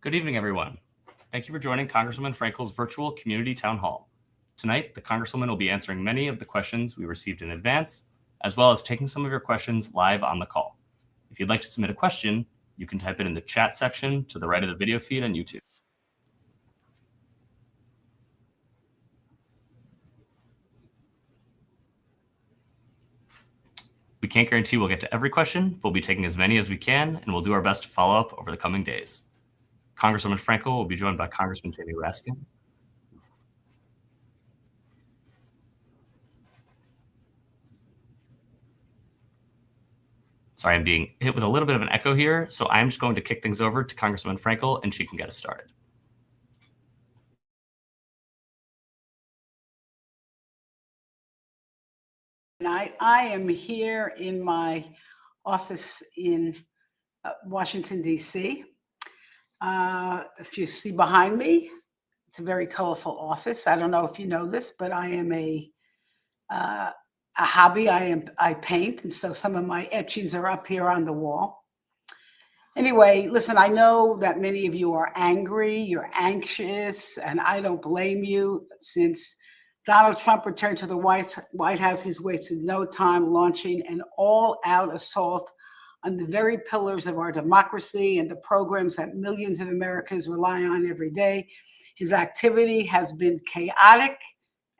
Good evening, everyone. Thank you for joining Congresswoman Frankel's virtual community town hall. Tonight, the Congresswoman will be answering many of the questions we received in advance, as well as taking some of your questions live on the call. If you'd like to submit a question, you can type it in the chat section to the right of the video feed on YouTube. We can't guarantee we'll get to every question, but we'll be taking as many as we can, and we'll do our best to follow up over the coming days. Congresswoman Frankel will be joined by Congressman Jamie Raskin. Sorry, I'm being hit with a little bit of an echo here, so I'm just going to kick things over to Congresswoman Frankel, and she can get us started. I am here in my office in Washington, D.C. If you see behind me, it's a very colorful office. I don't know if you know this, but I am a hobby. I paint, and so some of my etchings are up here on the wall. Anyway, listen, I know that many of you are angry, you're anxious, and I don't blame you. Since Donald Trump returned to the White House, he's wasted no time launching an all-out assault on the very pillars of our democracy and the programs that millions of Americans rely on every day. His activity has been chaotic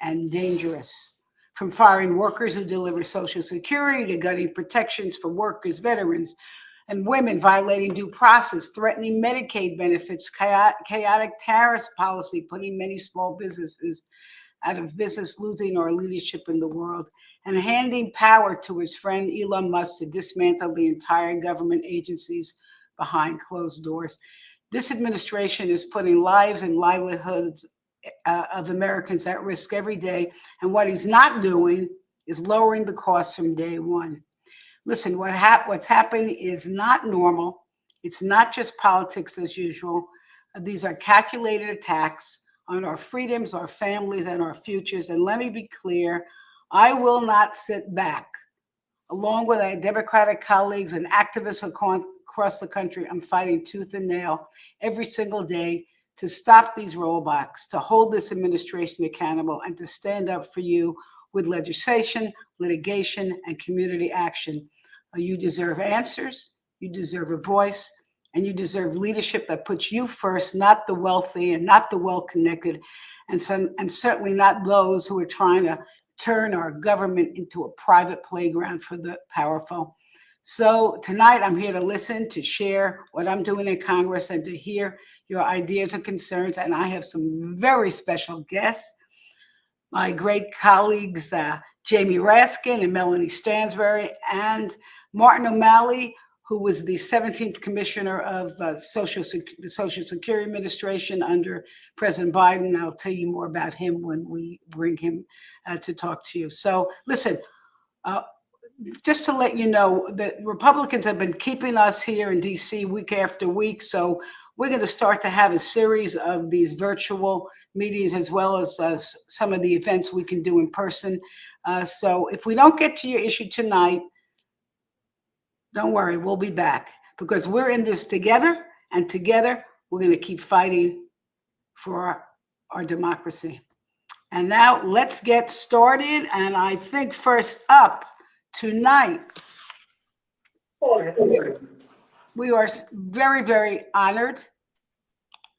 and dangerous. From firing workers who deliver Social Security to gutting protections for workers, veterans, and women, violating due process, threatening Medicaid benefits, chaotic tariff policy, putting many small businesses out of business, losing our leadership in the world, and handing power to his friend Elon Musk to dismantle the entire government agencies behind closed doors. This administration is putting lives and livelihoods of Americans at risk every day, and what he's not doing is lowering the cost from day one. Listen, what's happened is not normal. It's not just politics as usual. These are calculated attacks on our freedoms, our families, and our futures. And let me be clear, I will not sit back. Along with our Democratic colleagues and activists across the country, I'm fighting tooth and nail every single day to stop these rollbacks, to hold this administration accountable, and to stand up for you with legislation, litigation, and community action. You deserve answers, you deserve a voice, and you deserve leadership that puts you first, not the wealthy and not the well-connected, and certainly not those who are trying to turn our government into a private playground for the powerful. So tonight I'm here to listen, to share what I'm doing in Congress, and to hear your ideas and concerns. And I have some very special guests, my great colleagues, Jamie Raskin and Melanie Stansbury, and Martin O'Malley, who was the 17th commissioner of the Social Security Administration under President Biden. I'll tell you more about him when we bring him to talk to you. So listen, just to let you know, the Republicans have been keeping us here in DC week after week. So we're going to start to have a series of these virtual meetings, as well as some of the events we can do in person. So if we don't get to your issue tonight, don't worry, we'll be back, because we're in this together, and together we're going to keep fighting for our democracy. And now let's get started. And I think first up tonight, we are very, very honored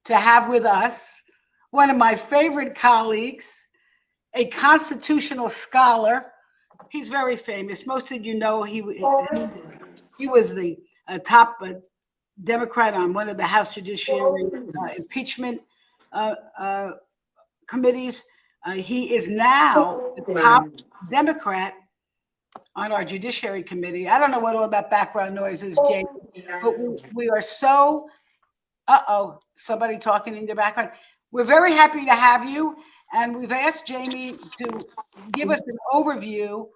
to have with us one of my favorite colleagues, a constitutional scholar. He's very famous. Most of you know he was the top Democrat on one of the House Judiciary impeachment committees. He is now the top Democrat on our Judiciary Committee. I don't know what all that background noise is, Jamie, but we are so, somebody talking in the background. We're very happy to have you, and we've asked Jamie to give us an overview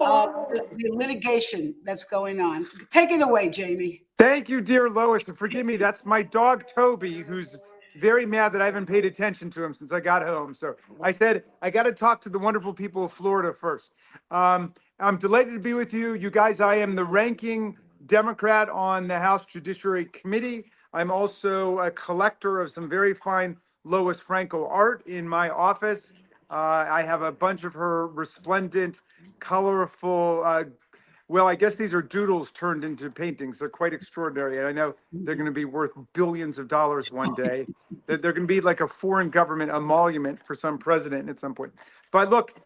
of the litigation that's going on. Take it away, Jamie. Thank you, dear Lois, and forgive me, that's my dog, Toby, who's very mad that I haven't paid attention to him since I got home. So I said, I got to talk to the wonderful people of Florida first. I'm delighted to be with you. You guys, I am the ranking Democrat on the House Judiciary Committee. I'm also a collector of some very fine Lois Frankel art in my office. I have a bunch of her resplendent, colorful, well, I guess these are doodles turned into paintings. They're quite extraordinary. And I know they're going to be worth billions of dollars one day. That they're going to be like a foreign government emolument for some president at some point. But look,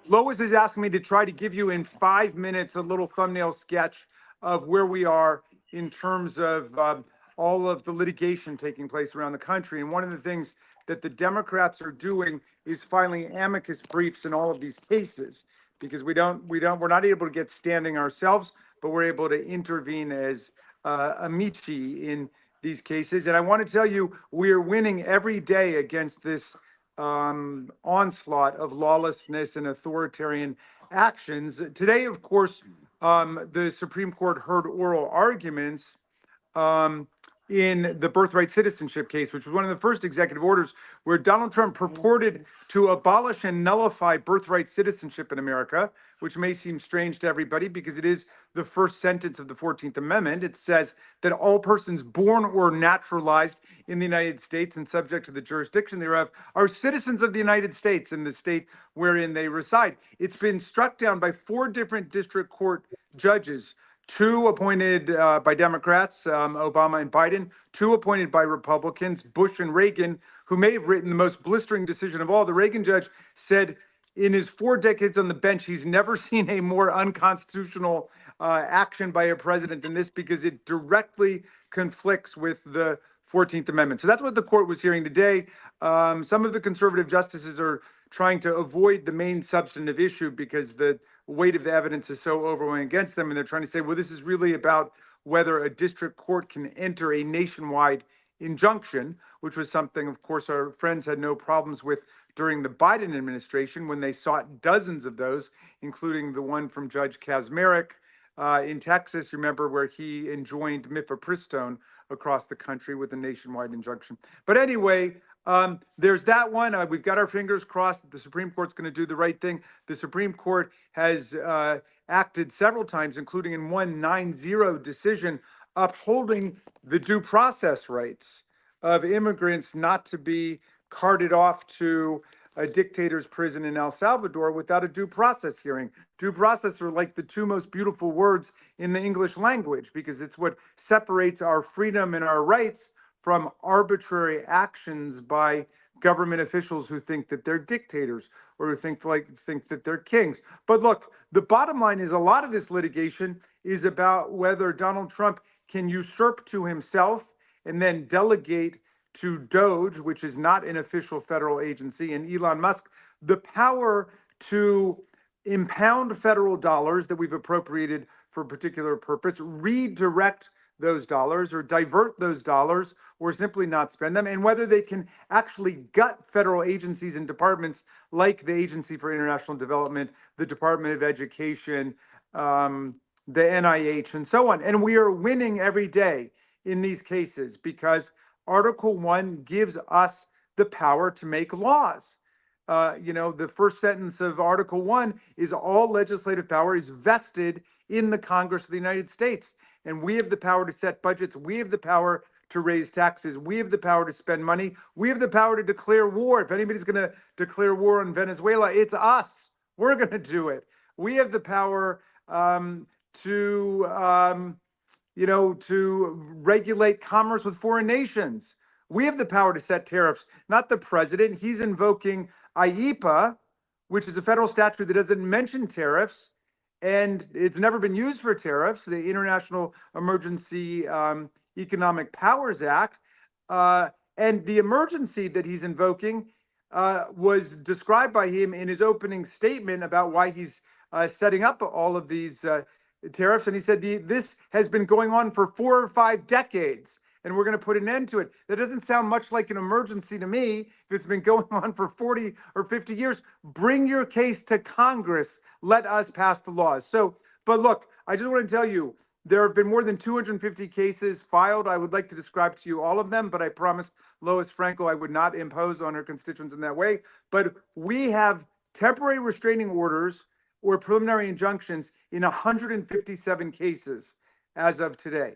Lois is asking me to try to give you in 5 minutes a little thumbnail sketch of where we are in terms of all of the litigation taking place around the country. And one of the things that the Democrats are doing is filing amicus briefs in all of these cases, because we're not able to get standing ourselves, but we're able to intervene as amici in these cases. And I want to tell you, we're winning every day against this onslaught of lawlessness and authoritarian actions. Today, of course, the Supreme Court heard oral arguments in the birthright citizenship case, which was one of the first executive orders where Donald Trump purported to abolish and nullify birthright citizenship in America, which may seem strange to everybody because it is the first sentence of the 14th Amendment. It says that all persons born or naturalized in the United States and subject to the jurisdiction thereof are citizens of the United States in the state wherein they reside. It's been struck down by 4 different district court judges. 2 appointed by Democrats, Obama and Biden, 2 appointed by Republicans, Bush and Reagan, who may have written the most blistering decision of all. The Reagan judge said in his 4 decades on the bench, he's never seen a more unconstitutional action by a president than this, because it directly conflicts with the 14th Amendment. So that's what the court was hearing today. Some of the conservative justices are trying to avoid the main substantive issue because the weight of the evidence is so overwhelming against them. And they're trying to say, well, this is really about whether a district court can enter a nationwide injunction, which was something, of course, our friends had no problems with during the Biden administration when they sought dozens of those, including the one from Judge Kaczmarek in Texas, remember, where he enjoined mifepristone across the country with a nationwide injunction. But anyway, there's that one. We've got our fingers crossed that the Supreme Court's going to do the right thing. The Supreme Court has acted several times, including in one 9-0 decision, upholding the due process rights of immigrants not to be carted off to a dictator's prison in El Salvador without a due process hearing. Due process are like the 2 most beautiful words in the English language, because it's what separates our freedom and our rights from arbitrary actions by government officials who think that they're dictators or who think that they're kings. But look, the bottom line is a lot of this litigation is about whether Donald Trump can usurp to himself and then delegate to DOJ, which is not an official federal agency, and Elon Musk, the power to impound federal dollars that we've appropriated for a particular purpose, redirect those dollars or divert those dollars or simply not spend them, and whether they can actually gut federal agencies and departments like the Agency for International Development, the Department of Education, the NIH, and so on. And we are winning every day in these cases because Article 1 gives us the power to make laws. The first sentence of Article 1 is all legislative power is vested in the Congress of the United States. And we have the power to set budgets. We have the power to raise taxes. We have the power to spend money. We have the power to declare war. If anybody's going to declare war on Venezuela, it's us. We're going to do it. We have the power to regulate commerce with foreign nations. We have the power to set tariffs, not the president. He's invoking IEPA, which is a federal statute that doesn't mention tariffs, and it's never been used for tariffs, the International Emergency Economic Powers Act. And the emergency that he's invoking was described by him in his opening statement about why he's setting up all of these tariffs. And he said, this has been going on for 4 or 5 decades, and we're going to put an end to it. That doesn't sound much like an emergency to me. If it's been going on for 40 or 50 years, bring your case to Congress. Let us pass the laws. But look, I just want to tell you, there have been more than 250 cases filed. I would like to describe to you all of them, but I promised Lois Frankel I would not impose on her constituents in that way. But we have temporary restraining orders or preliminary injunctions in 157 cases as of today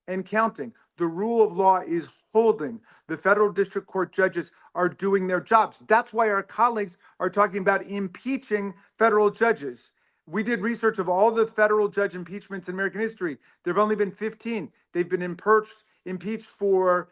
and counting. The rule of law is holding. The federal district court judges are doing their jobs. That's why our colleagues are talking about impeaching federal judges. We did research of all the federal judge impeachments in American history. There have only been 15. They've been impeached for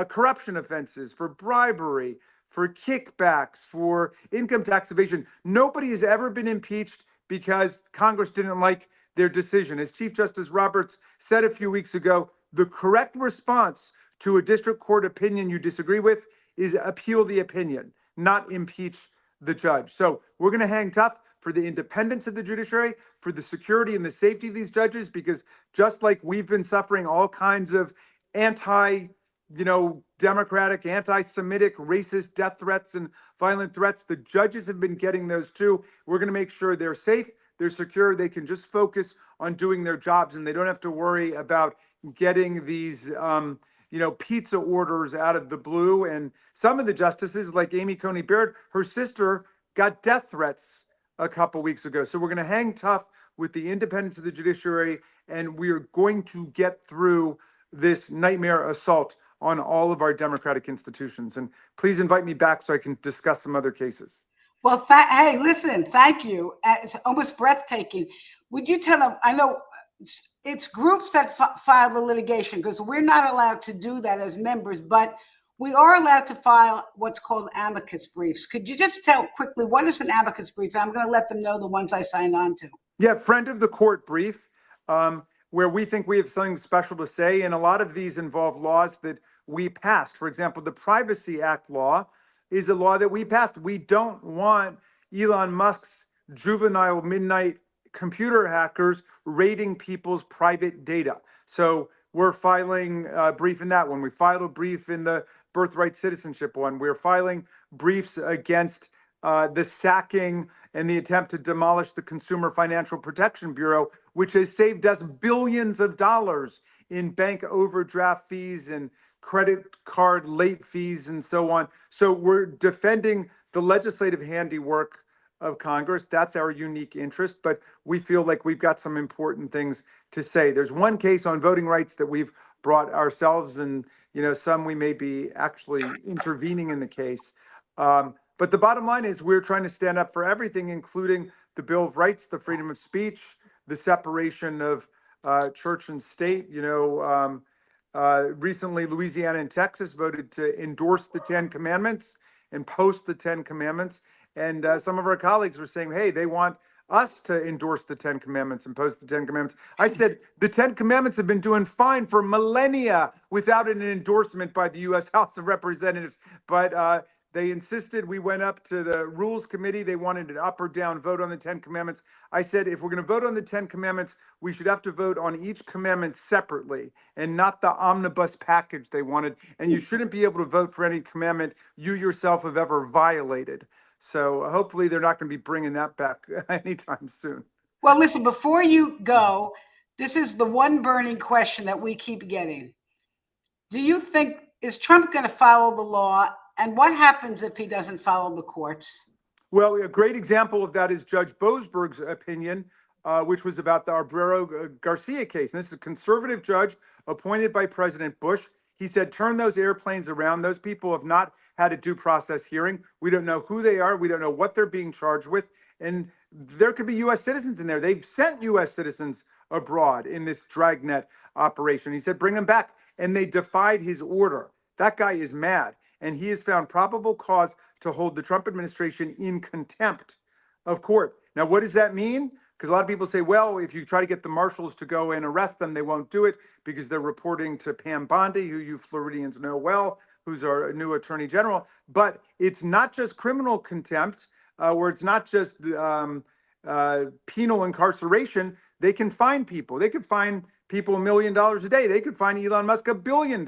corruption offenses, for bribery, for kickbacks, for income tax evasion. Nobody has ever been impeached because Congress didn't like their decision. As Chief Justice Roberts said a few weeks ago, the correct response to a district court opinion you disagree with is appeal the opinion, not impeach the judge. So we're going to hang tough for the independence of the judiciary, for the security and the safety of these judges, because just like we've been suffering all kinds of democratic, anti-Semitic, racist death threats and violent threats, the judges have been getting those too. We're going to make sure they're safe, they're secure, they can just focus on doing their jobs, and they don't have to worry about getting these pizza orders out of the blue. And some of the justices, like Amy Coney Barrett, her sister got death threats a couple weeks ago. So we're going to hang tough with the independence of the judiciary, and we're going to get through this nightmare assault on all of our democratic institutions. And please invite me back so I can discuss some other cases. Well, hey, listen, thank you. It's almost breathtaking. Would you tell them, I know it's groups that file the litigation, because we're not allowed to do that as members, but we are allowed to file what's called amicus briefs. Could you just tell quickly, what is an amicus brief? I'm going to let them know the ones I signed on to. Yeah, friend of the court brief, where we think we have something special to say. And a lot of these involve laws that we passed. For example, the Privacy Act law is a law that we passed. We don't want Elon Musk's juvenile midnight computer hackers raiding people's private data. So we're filing a brief in that one. We filed a brief in the birthright citizenship one. We're filing briefs against the sacking and the attempt to demolish the Consumer Financial Protection Bureau, which has saved us billions of dollars in bank overdraft fees and credit card late fees and so on. So we're defending the legislative handiwork of Congress. That's our unique interest, but we feel like we've got some important things to say. There's one case on voting rights that we've brought ourselves, and some we may be actually intervening in the case. But the bottom line is we're trying to stand up for everything, including the Bill of Rights, the freedom of speech, the separation of church and state. Recently, Louisiana and Texas voted to endorse the 10 Commandments and post the 10 Commandments. And some of our colleagues were saying, hey, they want us to endorse the 10 Commandments and post the 10 Commandments. I said, the 10 Commandments have been doing fine for millennia without an endorsement by the U.S. House of Representatives. But they insisted. We went up to the Rules Committee. They wanted an up or down vote on the 10 Commandments. I said, if we're going to vote on the 10 Commandments, we should have to vote on each commandment separately and not the omnibus package they wanted. And you shouldn't be able to vote for any commandment you yourself have ever violated. So hopefully they're not going to be bringing that back anytime soon. Well, listen, before you go, this is the one burning question that we keep getting. Do you think, is Trump going to follow the law? And what happens if he doesn't follow the courts? Well, a great example of that is Judge Boasberg's opinion, which was about the Abreu Garcia case. And this is a conservative judge appointed by President Bush. He said, turn those airplanes around. Those people have not had a due process hearing. We don't know who they are. We don't know what they're being charged with. And there could be U.S. citizens in there. They've sent U.S. citizens abroad in this dragnet operation. He said, bring them back. And they defied his order. That guy is mad. And he has found probable cause to hold the Trump administration in contempt of court. Now, what does that mean? Because a lot of people say, well, if you try to get the marshals to go and arrest them, they won't do it because they're reporting to Pam Bondi, who you Floridians know well, who's our new attorney general. But it's not just criminal contempt, where it's not just penal incarceration. They can fine people. They could fine people $1 million a day. They could fine Elon Musk $1 billion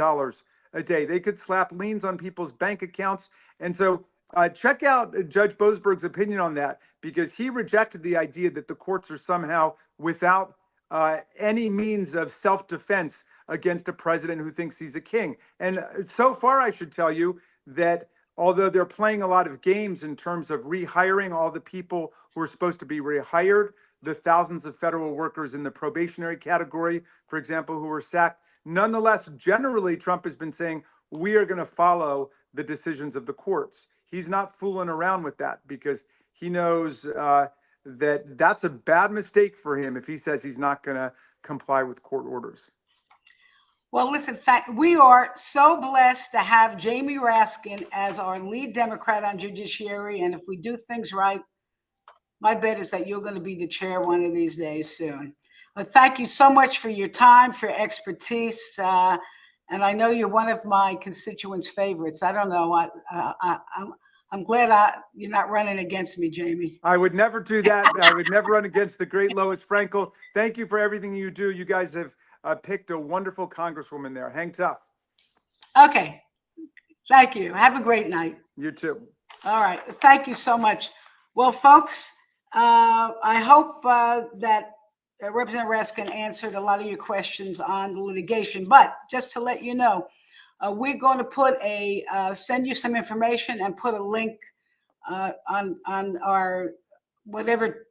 a day. They could slap liens on people's bank accounts. And so check out Judge Boasberg's opinion on that, because he rejected the idea that the courts are somehow without any means of self-defense against a president who thinks he's a king. And so far, I should tell you that although they're playing a lot of games in terms of rehiring all the people who are supposed to be rehired, the thousands of federal workers in the probationary category, for example, who were sacked, Nonetheless, generally, Trump has been saying, we are going to follow the decisions of the courts. He's not fooling around with that because he knows that that's a bad mistake for him if he says he's not going to comply with court orders. Well, listen, we are so blessed to have Jamie Raskin as our lead Democrat on Judiciary. And if we do things right, my bet is that you're going to be the chair one of these days soon. But thank you so much for your time, for your expertise. And I know you're one of my constituents' favorites. I don't know. I'm glad you're not running against me, Jamie. I would never do that. I would never run against the great Lois Frankel. Thank you for everything you do. You guys have picked a wonderful congresswoman there. Hang tough. Okay. Thank you. Have a great night. You too. All right. Thank you so much. Well, folks, I hope that Representative Raskin answered a lot of your questions on the litigation. But just to let you know, we're going to send you some information and put a link on our whatever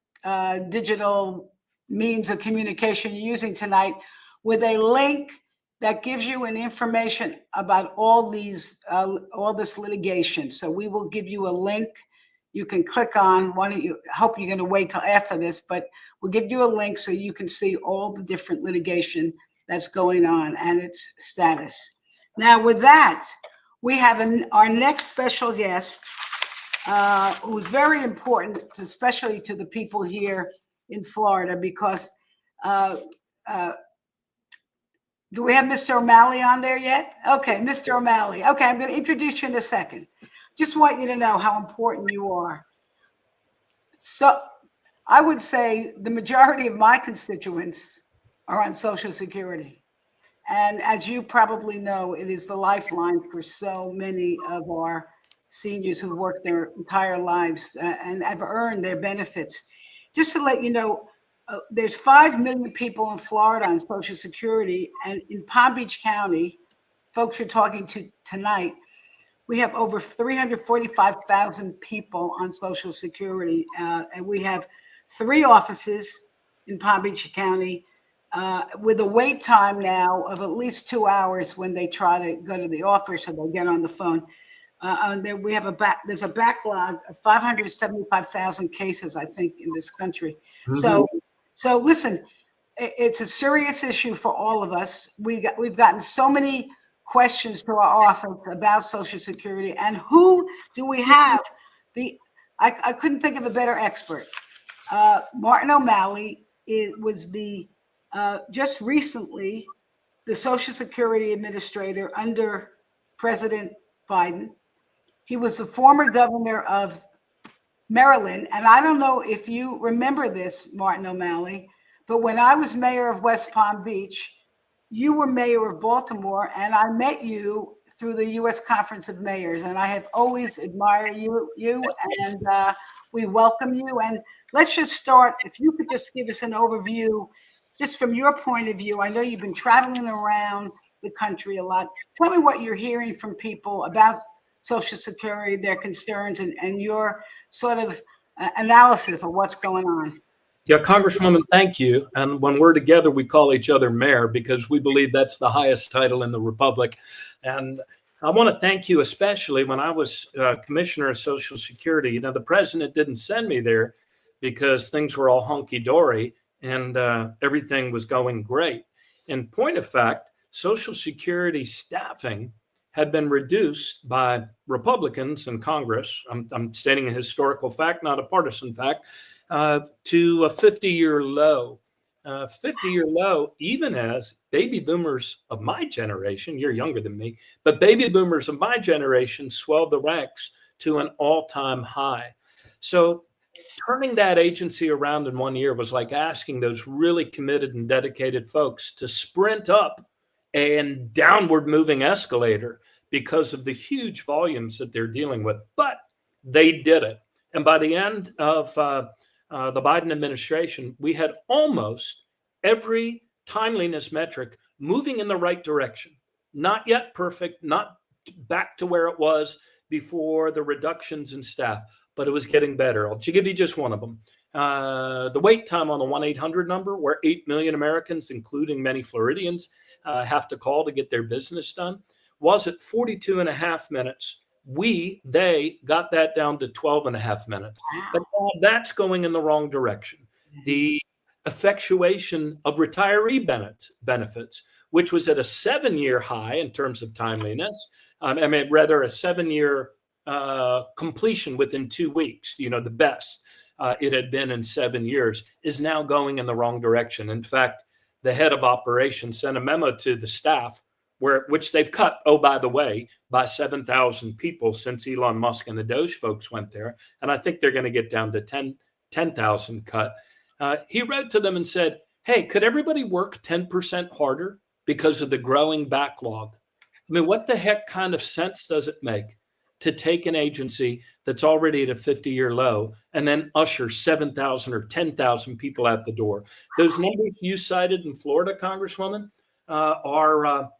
digital means of communication you're using tonight, with a link that gives you an information about all this litigation. So we will give you a link you can click on. I hope you're going to wait till after this, but we'll give you a link so you can see all the different litigation that's going on and its status. Now, with that, we have our next special guest, who's very important, especially to the people here in Florida, because do we have Mr. O'Malley on there yet? Okay, Mr. O'Malley. Okay, I'm going to introduce you in a second. Just want you to know how important you are. So I would say the majority of my constituents are on Social Security. And as you probably know, it is the lifeline for so many of our seniors who worked their entire lives and have earned their benefits. Just to let you know, there's 5 million people in Florida on Social Security, and in Palm Beach County, folks you're talking to tonight, we have over 345,000 people on Social Security, and we have 3 offices in Palm Beach County with a wait time now of at least 2 hours when they try to go to the office or they get on the phone. And then we have there's a backlog of 575,000 cases, I think, in this country. Mm-hmm. So listen, it's a serious issue for all of us. We've gotten so many questions to our office about Social Security, and who do we have? I couldn't think of a better expert. Martin O'Malley was just recently the Social Security Administrator under President Biden. He was the former governor of Maryland. And I don't know if you remember this, Martin O'Malley, but when I was mayor of West Palm Beach, you were mayor of Baltimore, and I met you through the U.S. Conference of Mayors. And I have always admired you and we welcome you. And let's just start, if you could just give us an overview, just from your point of view. I know you've been traveling around the country a lot. Tell me what you're hearing from people about Social Security, their concerns, and your sort of analysis of what's going on. Yeah, Congresswoman, thank you. And when we're together, we call each other mayor because we believe that's the highest title in the Republic. And I want to thank you, especially when I was Commissioner of Social Security. You know, the president didn't send me there because things were all hunky-dory and everything was going great. In point of fact, Social Security staffing had been reduced by Republicans in Congress. I'm stating a historical fact, not a partisan fact, to a 50-year low. 50-year low, even as baby boomers of my generation, you're younger than me, but baby boomers of my generation swelled the ranks to an all-time high. So turning that agency around in 1 year was like asking those really committed and dedicated folks to sprint up and downward moving escalator because of the huge volumes that they're dealing with. But they did it. And by the end of the Biden administration, we had almost every timeliness metric moving in the right direction. Not yet perfect, not back to where it was before the reductions in staff, but it was getting better. I'll give you just one of them. the wait time on the 1-800 number, where 8 million Americans, including many Floridians, have to call to get their business done, was at 42 and a half minutes. They got that down to 12 and a half minutes. But that's going in the wrong direction. The effectuation of retiree benefits, which was at a 7-year high in terms of timeliness, a 7-year completion within 2 weeks, the best it had been in 7 years, is now going in the wrong direction. In fact, the head of operations sent a memo to the staff, which they've cut, oh, by the way, by 7,000 people since Elon Musk and the Doge folks went there. And I think they're going to get down to 10,000 cut. He wrote to them and said, hey, could everybody work 10% harder because of the growing backlog? I mean, what the heck kind of sense does it make to take an agency that's already at a 50-year low and then usher 7,000 or 10,000 people out the door? Those numbers you cited in Florida, Congresswoman, are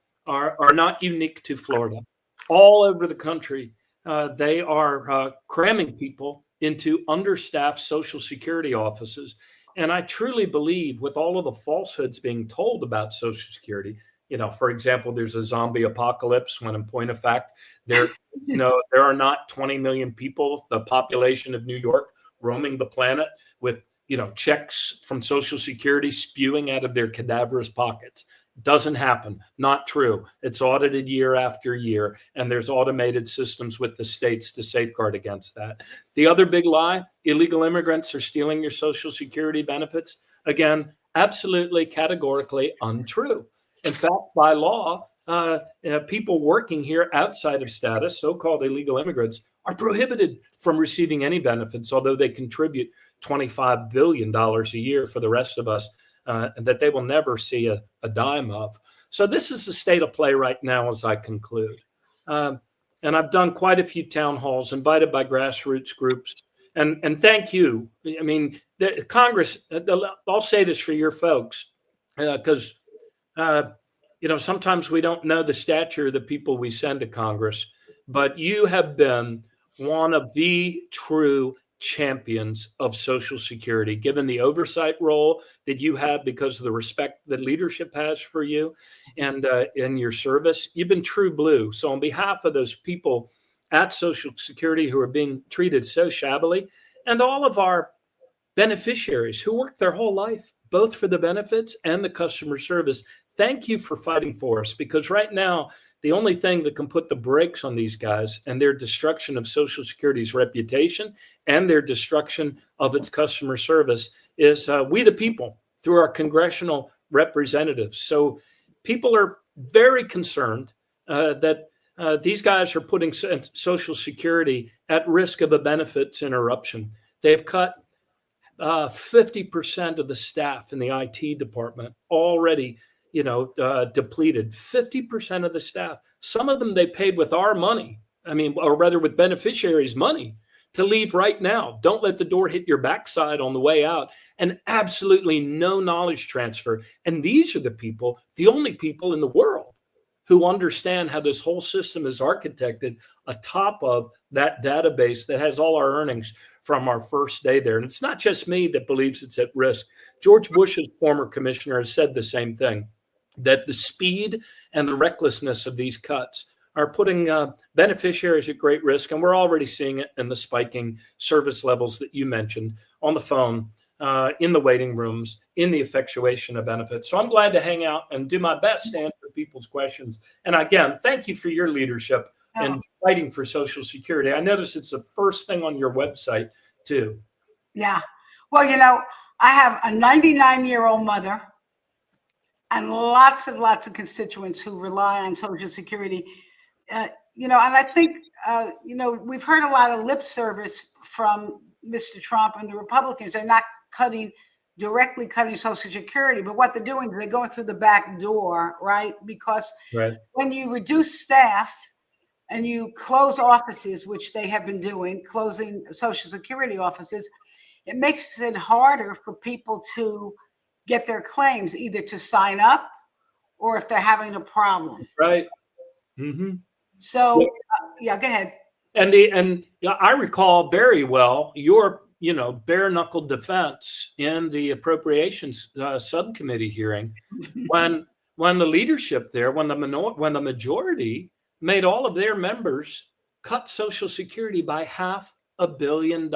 not unique to Florida. All over the country, they are cramming people into understaffed Social Security offices. And I truly believe, with all of the falsehoods being told about Social Security, for example, there's a zombie apocalypse, when in point of fact, there are not 20 million people, the population of New York, roaming the planet with, checks from Social Security spewing out of their cadaverous pockets. Doesn't happen. Not true. It's audited year after year, and there's automated systems with the states to safeguard against that. The other big lie, illegal immigrants are stealing your Social Security benefits. Again, absolutely categorically untrue. In fact, by law, people working here outside of status, so-called illegal immigrants, are prohibited from receiving any benefits, although they contribute $25 billion a year for the rest of us, that they will never see a dime of. So this is the state of play right now as I conclude. And I've done quite a few town halls invited by grassroots groups. And thank you. I mean, the Congress, I'll say this for your folks, because sometimes we don't know the stature of the people we send to Congress, but you have been one of the true champions of Social Security, given the oversight role that you have because of the respect that leadership has for you and in your service. You've been true blue. So on behalf of those people at Social Security who are being treated so shabbily, and all of our beneficiaries who work their whole life, both for the benefits and the customer service, thank you for fighting for us, because right now, the only thing that can put the brakes on these guys and their destruction of Social Security's reputation and their destruction of its customer service is we the people, through our congressional representatives. So people are very concerned that these guys are putting Social Security at risk of a benefits interruption. They've cut 50% of the staff in the IT department already, depleted. 50% of the staff. Some of them they paid with our money. Or rather with beneficiaries' money to leave right now. Don't let the door hit your backside on the way out. And absolutely no knowledge transfer. And these are the only people in the world who understand how this whole system is architected atop of that database that has all our earnings from our first day there. And it's not just me that believes it's at risk. George Bush's former commissioner has said the same thing, that the speed and the recklessness of these cuts are putting beneficiaries at great risk. And we're already seeing it in the spiking service levels that you mentioned on the phone, in the waiting rooms, in the effectuation of benefits. So I'm glad to hang out and do my best to answer people's questions. And again, thank you for your leadership and fighting for Social Security. I notice it's the first thing on your website too. Yeah. Well, I have a 99-year-old mother and lots of constituents who rely on Social Security. And I think, we've heard a lot of lip service from Mr. Trump and the Republicans. They're not directly cutting Social Security, but what they're doing is they're going through the back door, right? Because when you reduce staff and you close offices, which they have been doing, closing Social Security offices, it makes it harder for people to get their claims, either to sign up or if they're having a problem. Right. Mm-hmm. So, go ahead. And I recall very well your bare knuckle defense in the appropriations subcommittee hearing when the leadership there, when the majority made all of their members cut Social Security by $500 million.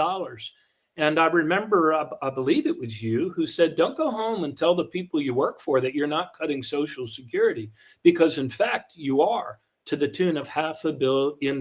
And I remember, I believe it was you who said, don't go home and tell the people you work for that you're not cutting Social Security, because in fact you are, to the tune of $500 million.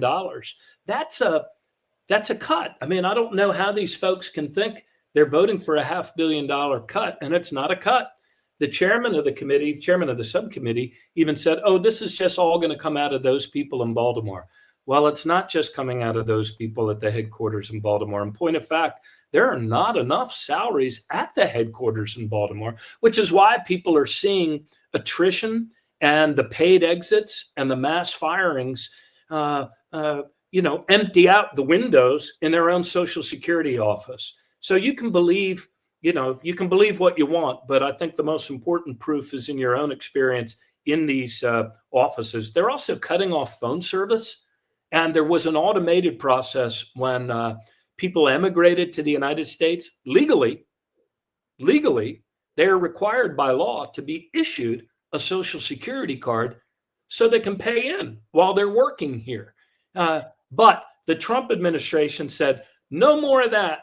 That's a cut. I mean, I don't know how these folks can think they're voting for a $500 million cut, and it's not a cut. The chairman of the committee, chairman of the subcommittee, even said, oh, this is just all going to come out of those people in Baltimore. Well, it's not just coming out of those people at the headquarters in Baltimore. In point of fact, there are not enough salaries at the headquarters in Baltimore, which is why people are seeing attrition and the paid exits and the mass firings, empty out the windows in their own Social Security office. So you can believe what you want, but I think the most important proof is in your own experience in these offices. They're also cutting off phone service. And there was an automated process when people emigrated to the United States legally, they are required by law to be issued a Social Security card so they can pay in while they're working here. But the Trump administration said, no more of that.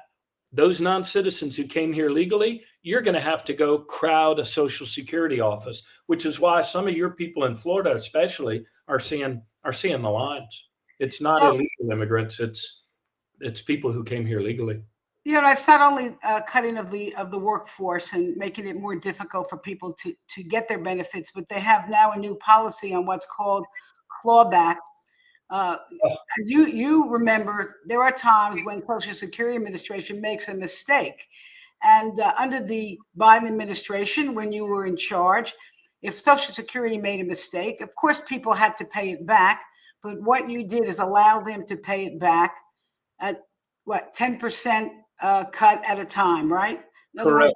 Those non-citizens who came here legally, you're going to have to go crowd a Social Security office, which is why some of your people in Florida especially are seeing the lines. It's not illegal immigrants. It's people who came here legally. It's not only cutting of the workforce and making it more difficult for people to get their benefits, but they have now a new policy on what's called clawbacks. You remember there are times when Social Security Administration makes a mistake, and under the Biden administration, when you were in charge, if Social Security made a mistake, of course people had to pay it back. But what you did is allow them to pay it back at 10% cut at a time, right? Correct.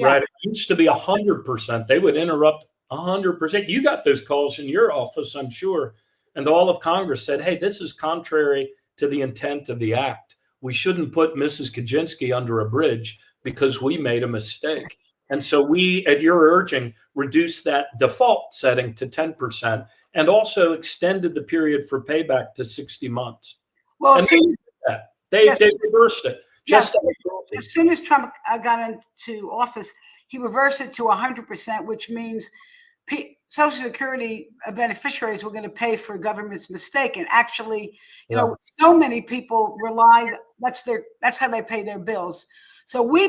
Right. It used to be 100%. They would interrupt 100%. You got those calls in your office, I'm sure. And all of Congress said, hey, this is contrary to the intent of the act. We shouldn't put Mrs. Kaczynski under a bridge because we made a mistake. And so we, at your urging, reduced that default setting to 10%. And also extended the period for payback to 60 months. Well, they reversed it. As soon as Trump got into office, he reversed it to 100%, which means Social Security beneficiaries were going to pay for government's mistake. And actually, so many people rely. That's how they pay their bills. So we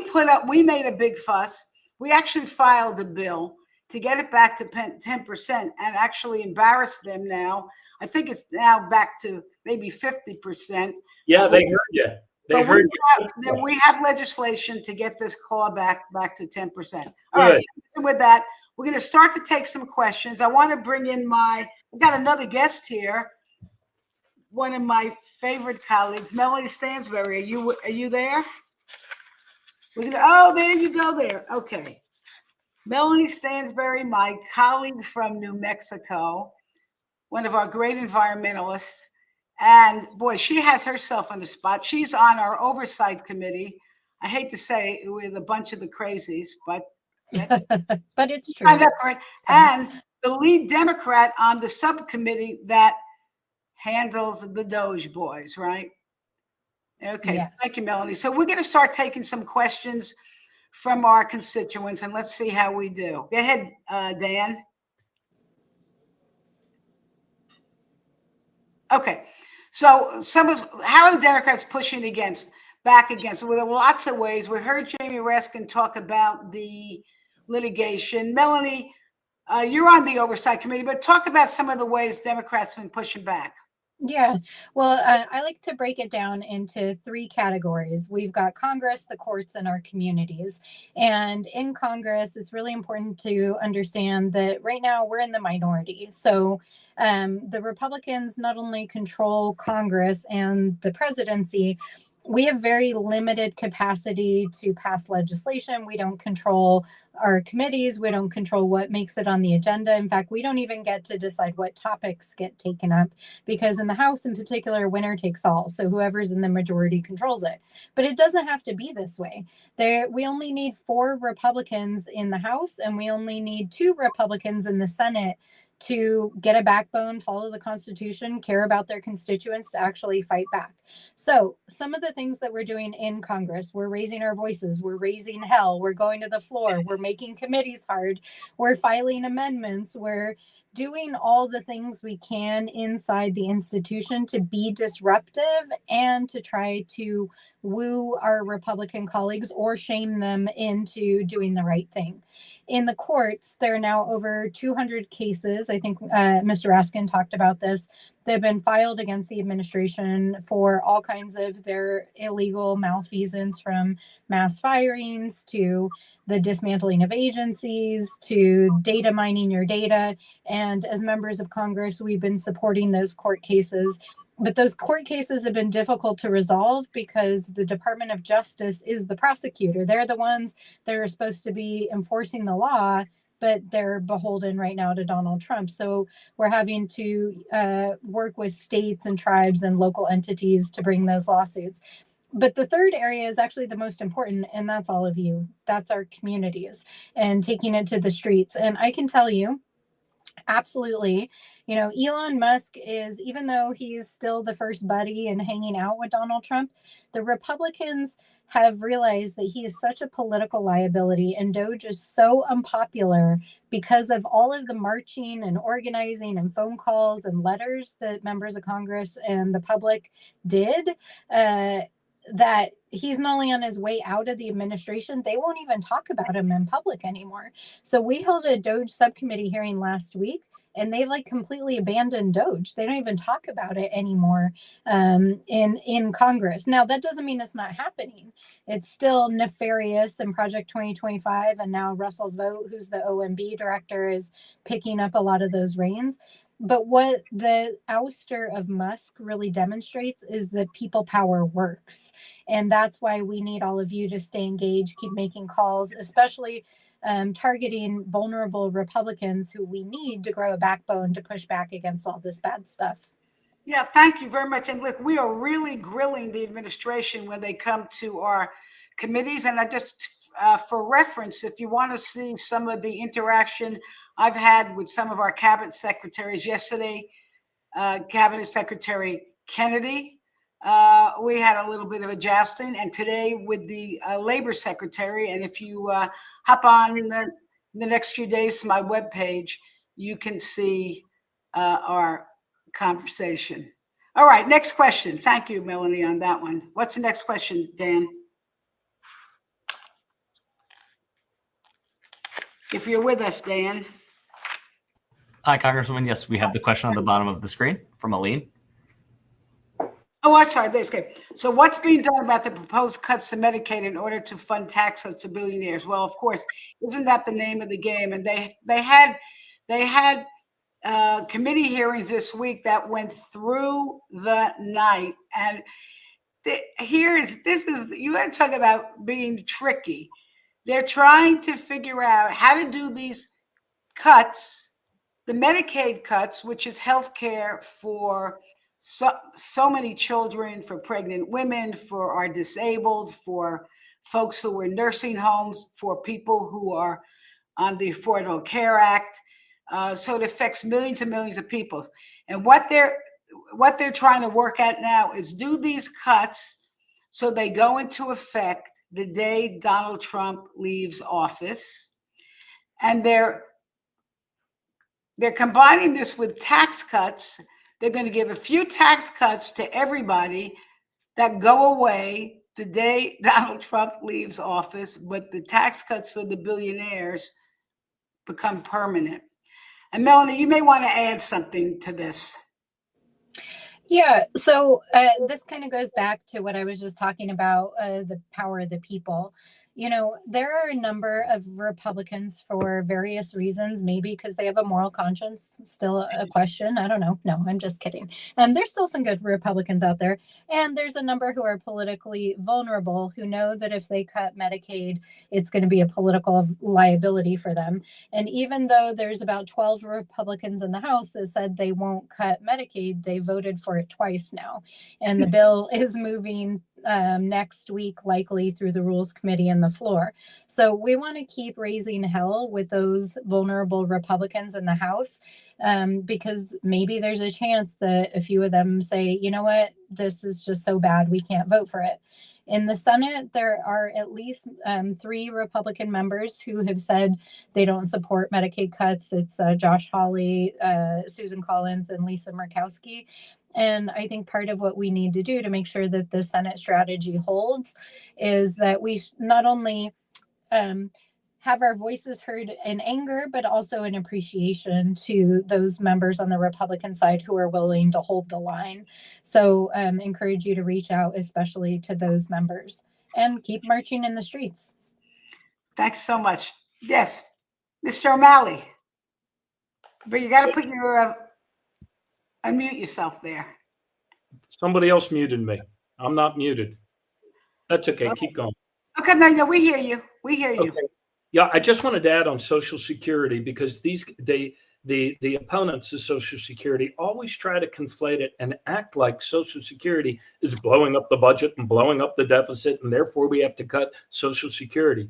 made a big fuss. We actually filed a bill to get it back to 10% and actually embarrass them now. I think it's now back to maybe 50%. Yeah, they heard you. We have legislation to get this clawback back to 10%. All right, so with that, we're going to start to take some questions. I want to bring in I've got another guest here, one of my favorite colleagues, Melanie Stansbury. Are you there? There you go there. Okay. Melanie Stansbury, my colleague from New Mexico, one of our great environmentalists. And boy, she has herself on the spot. She's on our oversight committee. I hate to say it with a bunch of the crazies, but but it's true. And the lead Democrat on the subcommittee that handles the Doge boys, right? Okay, yes. Thank you, Melanie. So we're going to start taking some questions from our constituents, and let's see how we do. Go ahead, Dan. Okay, so how are the Democrats pushing back against? Well, there were lots of ways. We heard Jamie Raskin talk about the litigation. Melanie, you're on the oversight committee, but talk about some of the ways Democrats have been pushing back. Yeah, well, I like to break it down into three categories. We've got Congress, the courts, and our communities. And in Congress, it's really important to understand that right now we're in the minority. So the Republicans not only control Congress and the presidency, we have very limited capacity to pass legislation. We don't control our committees. We don't control what makes it on the agenda. In fact, we don't even get to decide what topics get taken up, because in the House in particular, winner takes all. So whoever's in the majority controls it. But it doesn't have to be this way. We only need 4 Republicans in the House, and we only need 2 Republicans in the Senate to get a backbone, follow the Constitution, care about their constituents, to actually fight back. So some of the things that we're doing in Congress, we're raising our voices, we're raising hell, we're going to the floor, we're making committees hard, we're filing amendments, we're doing all the things we can inside the institution to be disruptive and to try to woo our Republican colleagues or shame them into doing the right thing. In the courts, there are now over 200 cases. I think Mr. Raskin talked about this. They've been filed against the administration for all kinds of their illegal malfeasance, from mass firings to the dismantling of agencies to data mining your data. And as members of Congress, we've been supporting those court cases. But those court cases have been difficult to resolve because the Department of Justice is the prosecutor. They're the ones that are supposed to be enforcing the law, but they're beholden right now to Donald Trump. So we're having to work with states and tribes and local entities to bring those lawsuits. But the third area is actually the most important, and that's all of you. That's our communities and taking it to the streets. And I can tell you, absolutely. You know, Elon Musk is, even though he's still the first buddy and hanging out with Donald Trump, the Republicans have realized that he is such a political liability, and Doge is so unpopular because of all of the marching and organizing and phone calls and letters that members of Congress and the public did, that he's not only on his way out of the administration, they won't even talk about him in public anymore. So we held a Doge subcommittee hearing last week, and they've like completely abandoned Doge. They don't even talk about it anymore in Congress. Now, that doesn't mean it's not happening. It's still nefarious in Project 2025. And now Russell Vought, who's the OMB director, is picking up a lot of those reins. But what the ouster of Musk really demonstrates is that people power works. And that's why we need all of you to stay engaged, keep making calls, especially targeting vulnerable Republicans who we need to grow a backbone to push back against all this bad stuff. Yeah, thank you very much. And look, we are really grilling the administration when they come to our committees. And I just, for reference, if you want to see some of the interaction I've had with some of our cabinet secretaries yesterday, Cabinet Secretary Kennedy, we had a little bit of a jousting, and today with the Labor Secretary. And if you hop on in the next few days to my webpage, you can see our conversation. All right, next question. Thank you, Melanie, on that one. What's the next question, Dan? If you're with us, Dan. Hi, Congresswoman. Yes, we have the question on the bottom of the screen from Aline. Oh, I'm sorry. That's okay. So what's being done about the proposed cuts to Medicaid in order to fund tax cuts for billionaires? Well, of course, isn't that the name of the game? And they had committee hearings this week that went through the night. And you got to talk about being tricky. They're trying to figure out how to do these cuts, the Medicaid cuts, which is health care for so many children, for pregnant women, for our disabled, for folks who are in nursing homes, for people who are on the Affordable Care Act. So it affects millions and millions of people. And what they're trying to work at now is do these cuts so they go into effect the day Donald Trump leaves office. And they're combining this with tax cuts. They're going to give a few tax cuts to everybody that go away the day Donald Trump leaves office, but the tax cuts for the billionaires become permanent. And Melanie, you may want to add something to this. Yeah, so this kind of goes back to what I was just talking about, the power of the people. There are a number of Republicans for various reasons, maybe because they have a moral conscience, still a question. I don't know. No, I'm just kidding. There's still some good Republicans out there. And there's a number who are politically vulnerable, who know that if they cut Medicaid, it's going to be a political liability for them. And even though there's about 12 Republicans in the House that said they won't cut Medicaid, they voted for it twice now. And the bill is moving next week, likely through the Rules Committee and the floor. So we want to keep raising hell with those vulnerable Republicans in the House, because maybe there's a chance that a few of them say, you know what, this is just so bad, we can't vote for it. In the Senate, there are at least 3 Republican members who have said they don't support Medicaid cuts. It's Josh Hawley, Susan Collins, and Lisa Murkowski. And I think part of what we need to do to make sure that the Senate strategy holds is that we not only have our voices heard in anger, but also in appreciation to those members on the Republican side who are willing to hold the line. So encourage you to reach out, especially to those members, and keep marching in the streets. Thanks so much. Yes, Mr. O'Malley. But you got to put your unmute yourself there. Somebody else muted me. I'm not muted. That's okay. Keep going. Okay, no, we hear you. We hear you. Okay. Yeah, I just wanted to add on Social Security, because the opponents of Social Security always try to conflate it and act like Social Security is blowing up the budget and blowing up the deficit, and therefore we have to cut Social Security.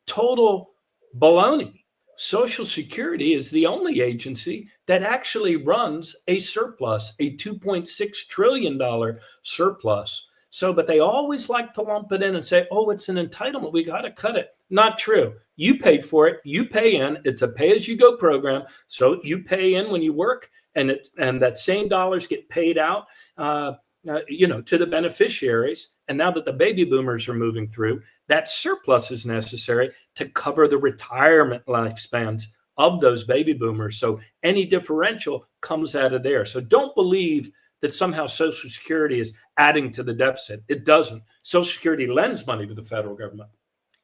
Total baloney. Social Security is the only agency that actually runs a surplus, a $2.6 trillion surplus. So, but they always like to lump it in and say, oh, it's an entitlement, we got to cut it. Not true. You paid for it. You pay in. It's a pay-as-you-go program. So you pay in when you work, and that same dollars get paid out, to the beneficiaries. And now that the baby boomers are moving through, that surplus is necessary to cover the retirement lifespans of those baby boomers. So any differential comes out of there. So don't believe that somehow Social Security is adding to the deficit. It doesn't. Social Security lends money to the federal government.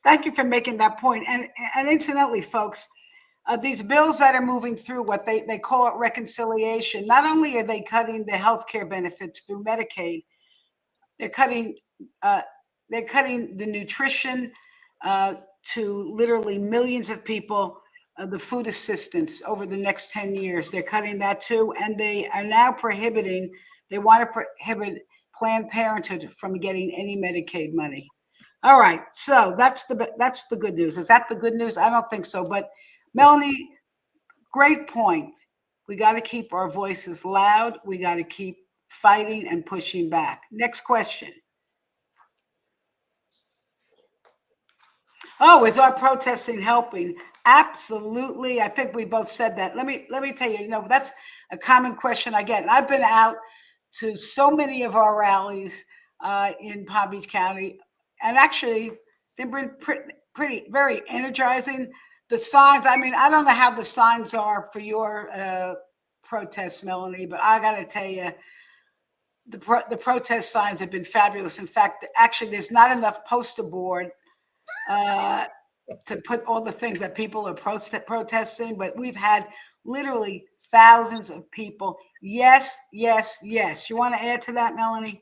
Thank you for making that point. And incidentally, folks, these bills that are moving through, what they call it reconciliation, not only are they cutting the health care benefits through Medicaid, they're cutting the nutrition to literally millions of people, the food assistance over the next 10 years. They're cutting that too. And they are now they want to prohibit Planned Parenthood from getting any Medicaid money. All right, so that's the good news. Is that the good news? I don't think so. But Melanie, great point. We got to keep our voices loud. We got to keep fighting and pushing back. Next question. Oh, is our protesting helping? Absolutely. I think we both said that. Let me tell you, that's a common question I get. And I've been out to so many of our rallies in Palm Beach County. And actually, they've been very energizing. The signs, I mean, I don't know how the signs are for your protests, Melanie, but I got to tell you, the protest signs have been fabulous. In fact, actually, there's not enough poster board to put all the things that people are protesting, but we've had literally thousands of people. Yes, yes, yes. You want to add to that, Melanie?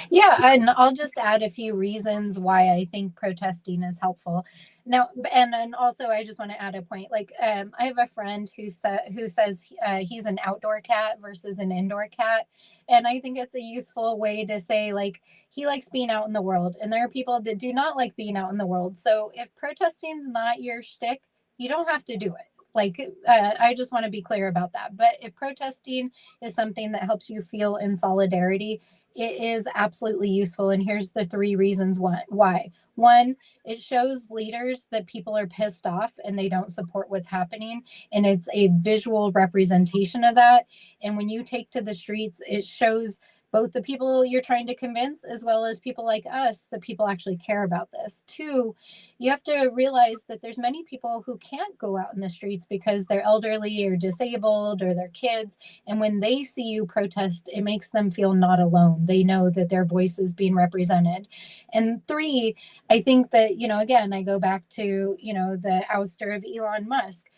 Yeah, and I'll just add a few reasons why I think protesting is helpful. Now, and also I just want to add a point. Like, I have a friend who says he's an outdoor cat versus an indoor cat, and I think it's a useful way to say, like, he likes being out in the world, and there are people that do not like being out in the world. So if protesting's not your shtick, you don't have to do it. Like, I just want to be clear about that. But if protesting is something that helps you feel in solidarity, it is absolutely useful. And here's the 3 reasons why. 1, it shows leaders that people are pissed off and they don't support what's happening. And it's a visual representation of that. And when you take to the streets, it shows both the people you're trying to convince as well as people like us, that people actually care about this. Two, you have to realize that there's many people who can't go out in the streets because they're elderly or disabled or their kids. And when they see you protest, it makes them feel not alone. They know that their voice is being represented. And three, I think that, again, I go back to, the ouster of Elon Musk.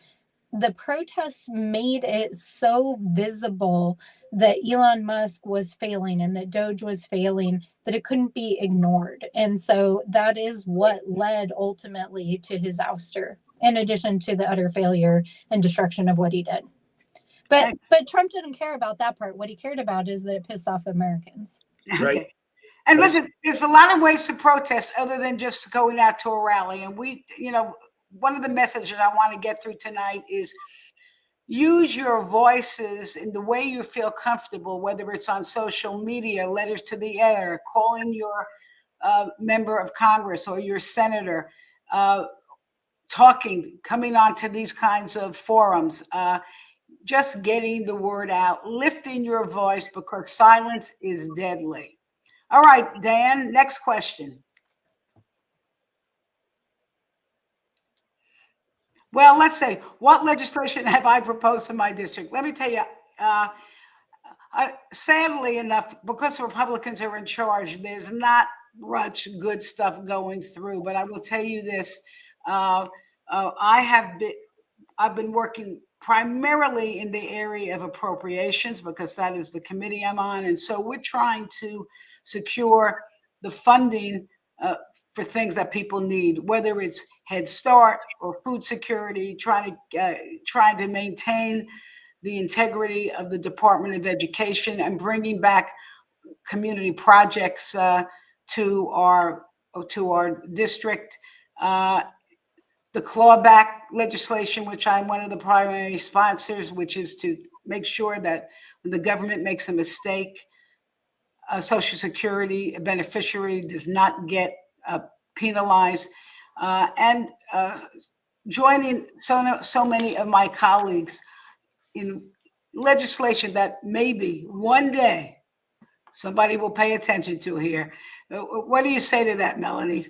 The protests made it so visible that Elon Musk was failing and that Doge was failing that it couldn't be ignored. And so that is what led ultimately to his ouster, in addition to the utter failure and destruction of what he did. But Trump didn't care about that part. What he cared about is that it pissed off Americans. Right. Okay. And listen, there's a lot of ways to protest other than just going out to a rally. And one of the messages I want to get through tonight is use your voices in the way you feel comfortable, whether it's on social media, letters to the editor, calling your member of Congress or your senator, coming on to these kinds of forums, just getting the word out, lifting your voice, because silence is deadly. All right, Dan, next question. Well, let's say, what legislation have I proposed in my district? Let me tell you, sadly enough, because Republicans are in charge, there's not much good stuff going through. But I will tell you this: I've been working primarily in the area of appropriations because that is the committee I'm on, and so we're trying to secure the funding for things that people need, whether it's Head Start or food security, trying to maintain the integrity of the Department of Education and bringing back community projects to our district. The clawback legislation, which I'm one of the primary sponsors, which is to make sure that when the government makes a mistake, a Social Security beneficiary does not get penalized, and joining so many of my colleagues in legislation that maybe one day somebody will pay attention to here. What do you say to that, Melanie?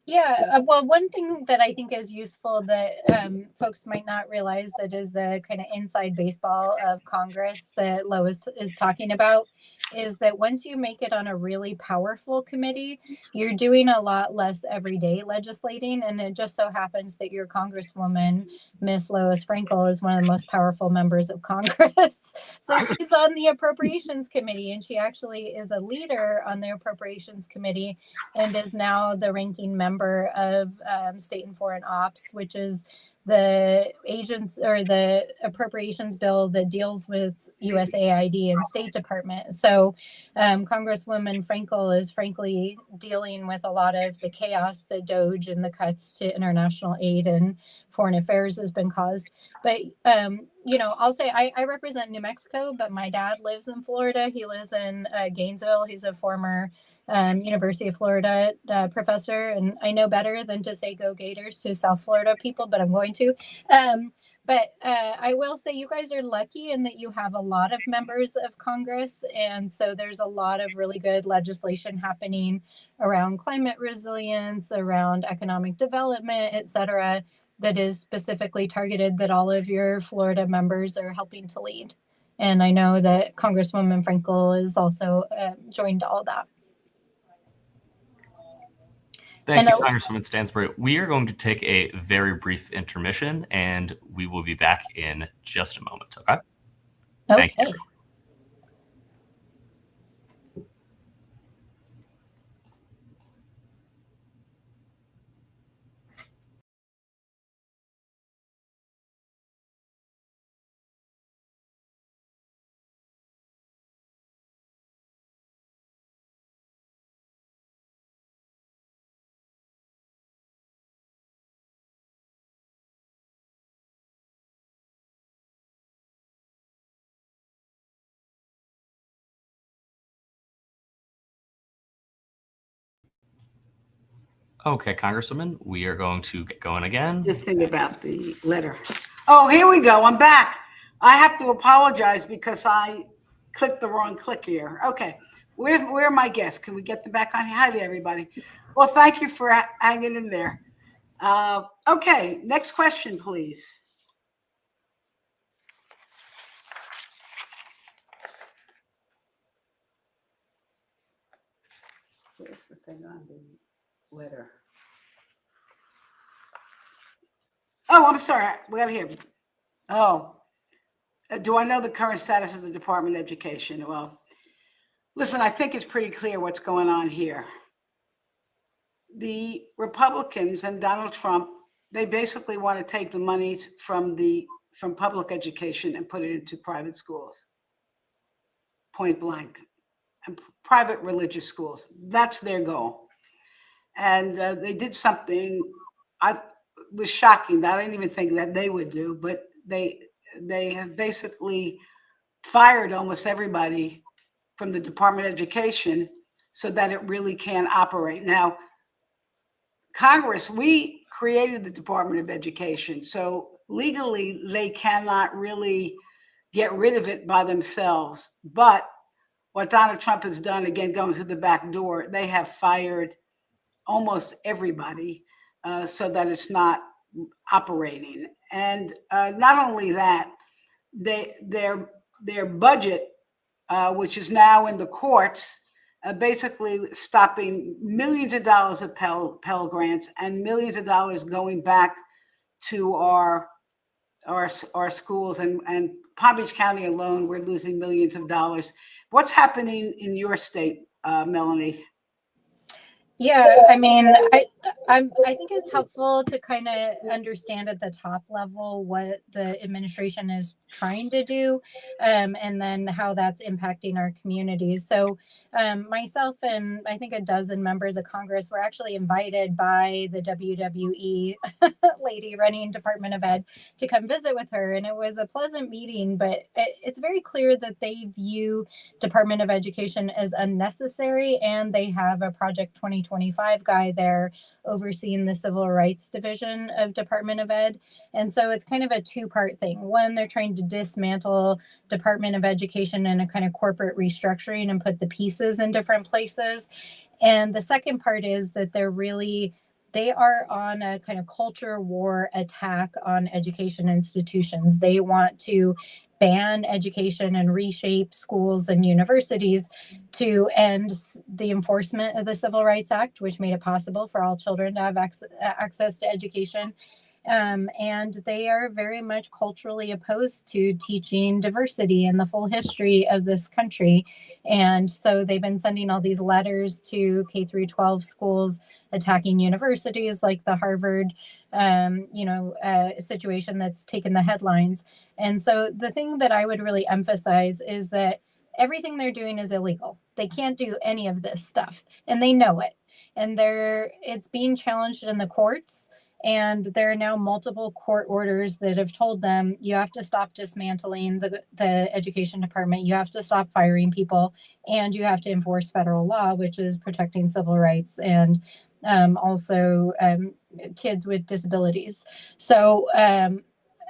Yeah, well, one thing that I think is useful that folks might not realize, that is the kind of inside baseball of Congress that Lois is talking about, is that once you make it on a really powerful committee, you're doing a lot less everyday legislating. And it just so happens that your Congresswoman, Miss Lois Frankel, is one of the most powerful members of Congress. So she's on the Appropriations Committee, and she actually is a leader on the Appropriations Committee and is now the ranking member of State and Foreign Ops, which is the the appropriations bill that deals with USAID and State Department. So Congresswoman Frankel is frankly dealing with a lot of the chaos that Doge and the cuts to international aid and foreign affairs has been caused. But, I'll say I represent New Mexico, but my dad lives in Florida. He lives in Gainesville. He's a former University of Florida professor, and I know better than to say go Gators to South Florida people, but I'm going to. But I will say you guys are lucky in that you have a lot of members of Congress, and so there's a lot of really good legislation happening around climate resilience, around economic development, et cetera, that is specifically targeted, that all of your Florida members are helping to lead. And I know that Congresswoman Frankel is also joined all that. Thank you, Congresswoman Stansbury. We are going to take a very brief intermission, and we will be back in just a moment, okay? Okay. Thank you. Okay, Congresswoman, we are going to get going again. The thing about the letter. Oh, here we go. I'm back. I have to apologize because I clicked the wrong click here. Okay, where are my guests? Can we get them back on? Hi there, everybody. Well, thank you for hanging in there. Okay, next question, please. Where's the thing on the letter? Oh, I'm sorry. We got to hear. Oh, do I know the current status of the Department of Education? Well, listen, I think it's pretty clear what's going on here. The Republicans and Donald Trump, they basically want to take the monies from public education and put it into private schools. Point blank. And private religious schools. That's their goal. And they did something was shocking that I didn't even think that they would do, but they have basically fired almost everybody from the Department of Education so that it really can operate. Now, Congress, we created the Department of Education, so legally they cannot really get rid of it by themselves. But what Donald Trump has done, again, going through the back door, they have fired almost everybody so that it's not operating. And not only that, their budget, which is now in the courts, basically stopping millions of dollars of Pell Grants and millions of dollars going back to our schools. And Palm Beach County alone, we're losing millions of dollars. What's happening in your state, Melanie? Yeah, I mean, I think it's helpful to kind of understand at the top level what the administration is trying to do, and then how that's impacting our communities. So myself and I think a dozen members of Congress were actually invited by the WWE lady running Department of Ed to come visit with her. And it was a pleasant meeting, but it's very clear that they view Department of Education as unnecessary, and they have a Project 2025 guy there overseeing the Civil Rights Division of Department of Ed. And so it's kind of a two-part thing. One, they're trying to dismantle Department of Education in a kind of corporate restructuring and put the pieces in different places. And the second part is that they are on a kind of culture war attack on education institutions. They want to ban education and reshape schools and universities to end the enforcement of the Civil Rights Act, which made it possible for all children to have access to education. And they are very much culturally opposed to teaching diversity and the full history of this country. And so they've been sending all these letters to K through 12 schools attacking universities like the Harvard situation that's taken the headlines. And so the thing that I would really emphasize is that everything they're doing is illegal. They can't do any of this stuff, and they know it. And it's being challenged in the courts. And there are now multiple court orders that have told them, you have to stop dismantling the education department, you have to stop firing people, and you have to enforce federal law, which is protecting civil rights and also kids with disabilities. So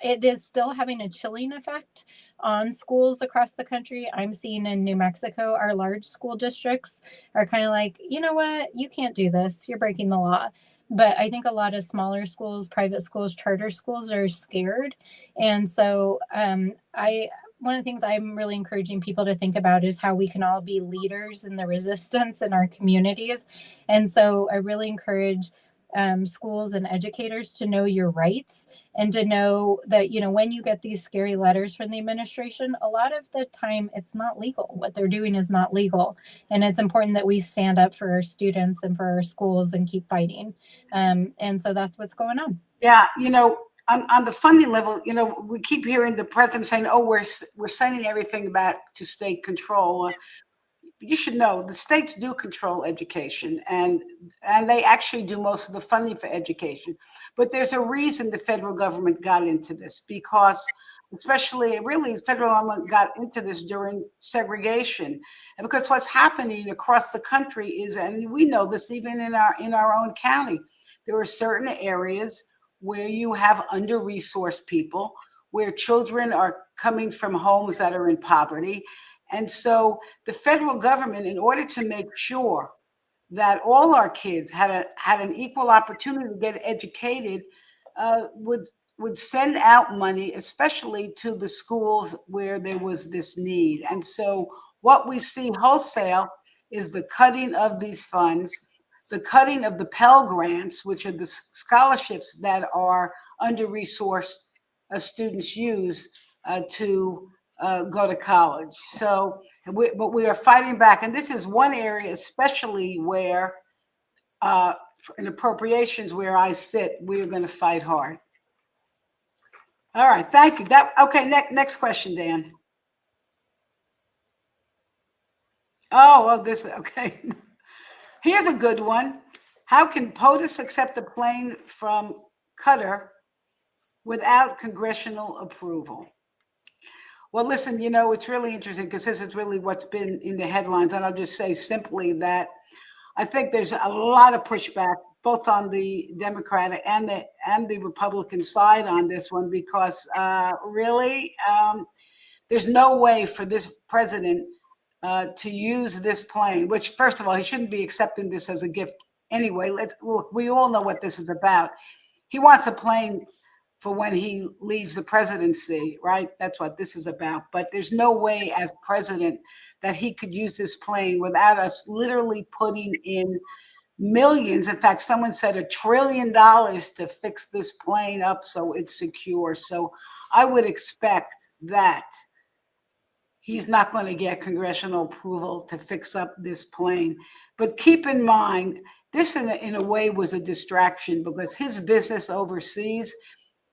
it is still having a chilling effect on schools across the country. I'm seeing in New Mexico, our large school districts are kind of like, you know what, you can't do this, you're breaking the law. But I think a lot of smaller schools, private schools, charter schools are scared. And so one of the things I'm really encouraging people to think about is how we can all be leaders in the resistance in our communities. And so I really encourage schools and educators to know your rights and to know that, when you get these scary letters from the administration, a lot of the time it's not legal. What they're doing is not legal. And it's important that we stand up for our students and for our schools and keep fighting. And so that's what's going on. Yeah, on the funding level, we keep hearing the president saying, oh, we're sending everything back to state control. You should know the states do control education, and they actually do most of the funding for education. But there's a reason the federal government got into this, because the federal government got into this during segregation. And because what's happening across the country is, and we know this even in our own county, there are certain areas where you have under-resourced people, where children are coming from homes that are in poverty. And so the federal government, in order to make sure that all our kids had an equal opportunity to get educated, would send out money, especially to the schools where there was this need. And so what we see wholesale is the cutting of these funds, the cutting of the Pell Grants, which are the scholarships that are under-resourced students use to go to college. So, but we are fighting back. And this is one area especially where in appropriations where I sit, we are going to fight hard. All right, thank you. Okay, next question, Dan. This, okay. Here's a good one. How can POTUS accept a plane from Qatar without congressional approval? Well, listen, it's really interesting because this is really what's been in the headlines. And I'll just say simply that I think there's a lot of pushback, both on the Democratic and the Republican side on this one, because really, there's no way for this president to use this plane, which, first of all, he shouldn't be accepting this as a gift anyway. Look, we all know what this is about. He wants a plane for when he leaves the presidency, right? That's what this is about. But there's no way as president that he could use this plane without us literally putting in millions. In fact, someone said $1 trillion to fix this plane up so it's secure. So I would expect that he's not going to get congressional approval to fix up this plane. But keep in mind, this in a way was a distraction because his business overseas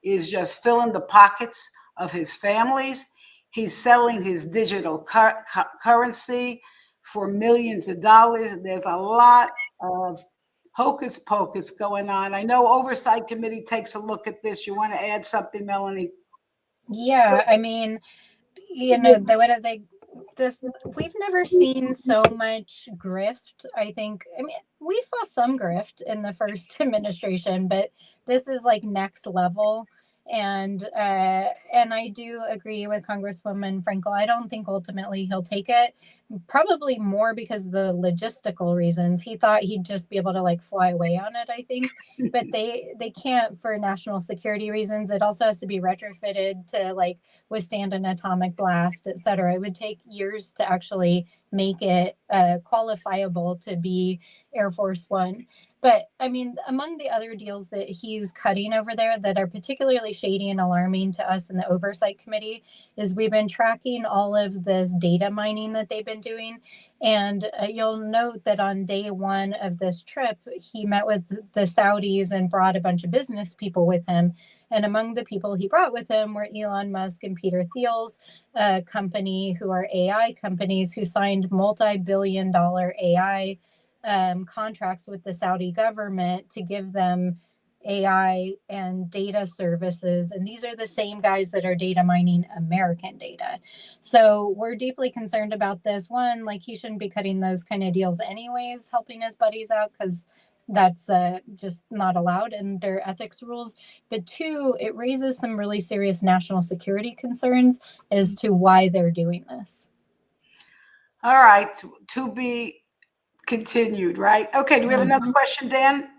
is just filling the pockets of his families. He's selling his digital currency for millions of dollars. There's a lot of hocus pocus going on. I know Oversight Committee takes a look at this. You want to add something, Melanie? Yeah, I mean, we've never seen so much grift. I mean, we saw some grift in the first administration, but this is like next level. And I do agree with Congresswoman Frankel. I don't think ultimately he'll take it, probably more because of the logistical reasons. He thought he'd just be able to like fly away on it, I think, but they can't for national security reasons. It also has to be retrofitted to like withstand an atomic blast, et cetera. It would take years to actually make it qualifiable to be Air Force One. But I mean, among the other deals that he's cutting over there that are particularly shady and alarming to us in the Oversight Committee is we've been tracking all of this data mining that they've been doing. And you'll note that on day one of this trip, he met with the Saudis and brought a bunch of business people with him. And among the people he brought with him were Elon Musk and Peter Thiel's company, who are AI companies who signed multi-billion-dollar AI contracts with the Saudi government to give them AI and data services. And these are the same guys that are data mining American data. So we're deeply concerned about this. One, like he shouldn't be cutting those kind of deals anyways, helping his buddies out, because that's just not allowed under ethics rules. But two, it raises some really serious national security concerns as to why they're doing this. All right, to be continued, right? Okay, do we have another question, Dan?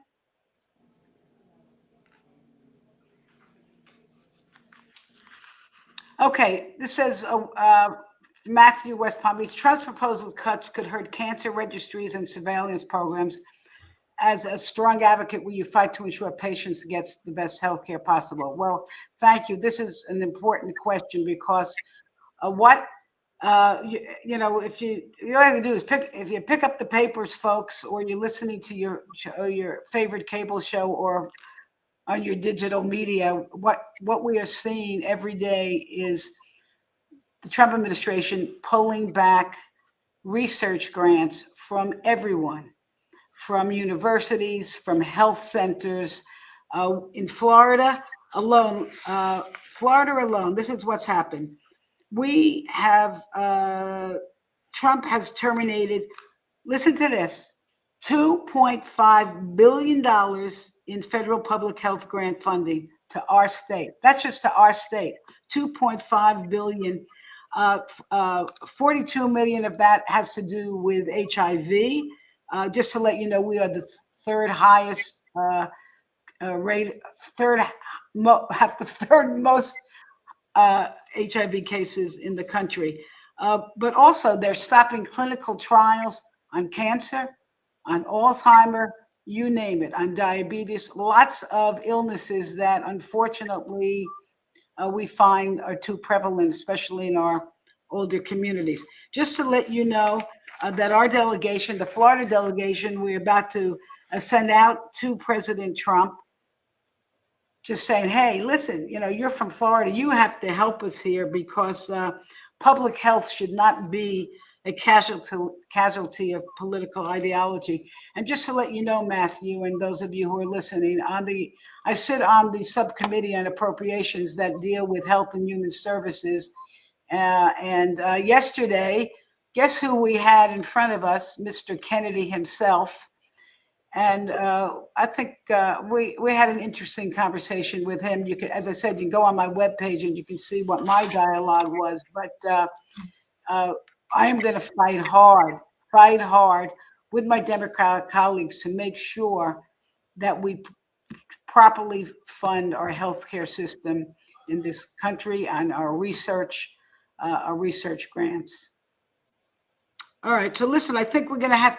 Okay, this says Matthew, West Palm Beach. Trump's proposal cuts could hurt cancer registries and surveillance programs. As a strong advocate, will you fight to ensure patients gets the best health care possible? Well, thank you. This is an important question because if you all have to do is pick up the papers, folks, or you're listening to your favorite cable show or on your digital media, what we are seeing every day is the Trump administration pulling back research grants from everyone, from universities, from health centers. In Florida alone, this is what's happened. We have, Trump has terminated, listen to this, $2.5 billion in federal public health grant funding to our state. That's just to our state, $2.5 billion. 42 million of that has to do with HIV. Just to let you know, we are the third highest rate, have the third most HIV cases in the country. But also they're stopping clinical trials on cancer, on Alzheimer, you name it, on diabetes, lots of illnesses that unfortunately we find are too prevalent, especially in our older communities. Just to let you know that our delegation, the Florida delegation, we're about to send out to President Trump, just saying, hey, listen, you're from Florida. You have to help us here because public health should not be a casualty of political ideology. And just to let you know, Matthew, and those of you who are listening, I sit on the subcommittee on appropriations that deal with health and human services. And yesterday, guess who we had in front of us? Mr. Kennedy himself. And I think we had an interesting conversation with him. You can, as I said, you can go on my webpage and you can see what my dialogue was. But I am going to fight hard with my Democratic colleagues to make sure that we properly fund our healthcare system in this country and our research grants. All right, so listen, I think we're going to have,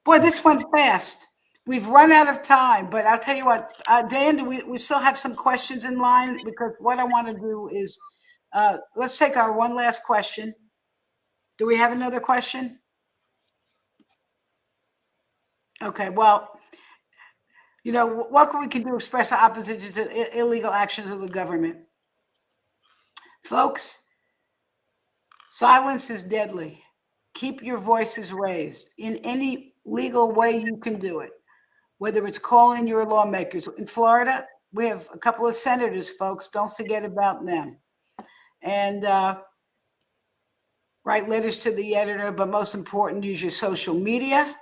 boy, this went fast. We've run out of time, but I'll tell you what, Dan, do we still have some questions in line? Because what I want to do is, let's take our one last question. Do we have another question? Okay, well, what we can do, express our opposition to illegal actions of the government. Folks, silence is deadly. Keep your voices raised in any legal way you can do it, whether it's calling your lawmakers. In Florida, we have a couple of senators, folks. Don't forget about them. And write letters to the editor, but most important, use your social media,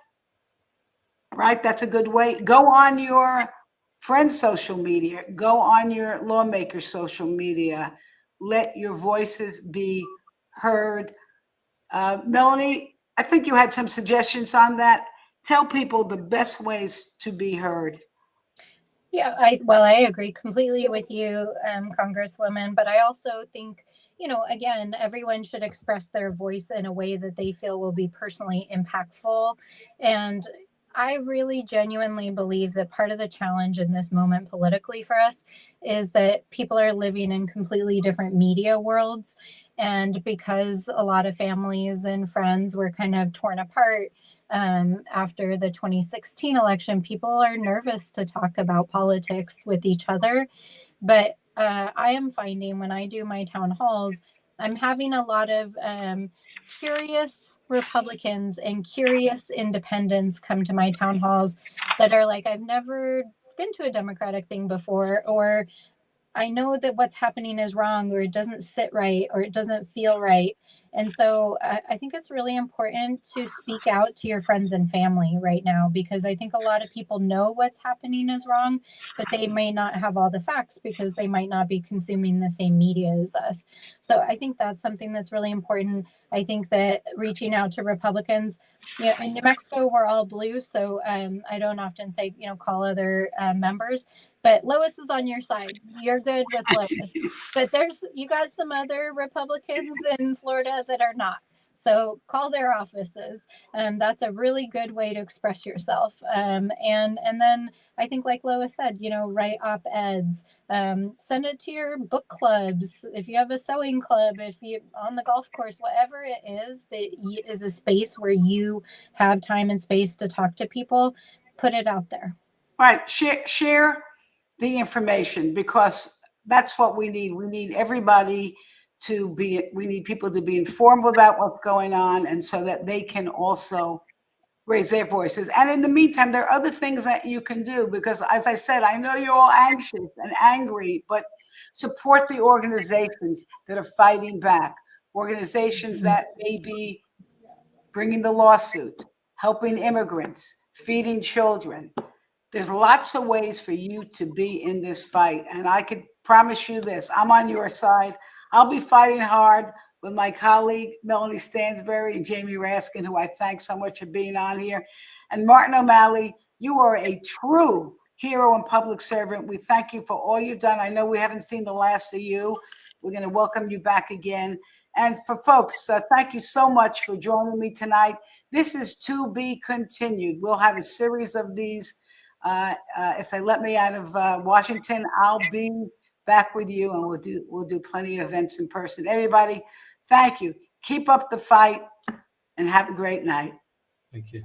right? That's a good way. Go on your friend's social media. Go on your lawmaker's social media. Let your voices be heard. Melanie, I think you had some suggestions on that. Tell people the best ways to be heard. Yeah, I agree completely with you, Congresswoman, but I also think, again, everyone should express their voice in a way that they feel will be personally impactful. And I really genuinely believe that part of the challenge in this moment politically for us is that people are living in completely different media worlds. And because a lot of families and friends were kind of torn apart after the 2016 election, people are nervous to talk about politics with each other. But I am finding when I do my town halls, I'm having a lot of curious Republicans and curious independents come to my town halls that are like, I've never been to a Democratic thing before, or I know that what's happening is wrong, or it doesn't sit right, or it doesn't feel right. And so I think it's really important to speak out to your friends and family right now, because I think a lot of people know what's happening is wrong, but they may not have all the facts because they might not be consuming the same media as us. So I think that's something that's really important. I think that reaching out to Republicans, in New Mexico, we're all blue. So I don't often say, call other members. But Lois is on your side. You're good with Lois. But you got some other Republicans in Florida that are not. So call their offices. That's a really good way to express yourself. And then I think, like Lois said, write op-eds. Send it to your book clubs. If you have a sewing club, if you on the golf course, whatever it is that is a space where you have time and space to talk to people, put it out there. All right, share the information, because that's what we need. We need everybody we need people to be informed about what's going on, and so that they can also raise their voices. And in the meantime, there are other things that you can do, because as I said, I know you're all anxious and angry, but support the organizations that are fighting back, organizations that may be bringing the lawsuits, helping immigrants, feeding children. There's lots of ways for you to be in this fight. And I could promise you this, I'm on your side. I'll be fighting hard with my colleague, Melanie Stansbury and Jamie Raskin, who I thank so much for being on here. And Martin O'Malley, you are a true hero and public servant. We thank you for all you've done. I know we haven't seen the last of you. We're going to welcome you back again. And for folks, thank you so much for joining me tonight. This is to be continued. We'll have a series of these. If they let me out of Washington, I'll be back with you, and we'll do plenty of events in person. Everybody, thank you. Keep up the fight, and have a great night. Thank you.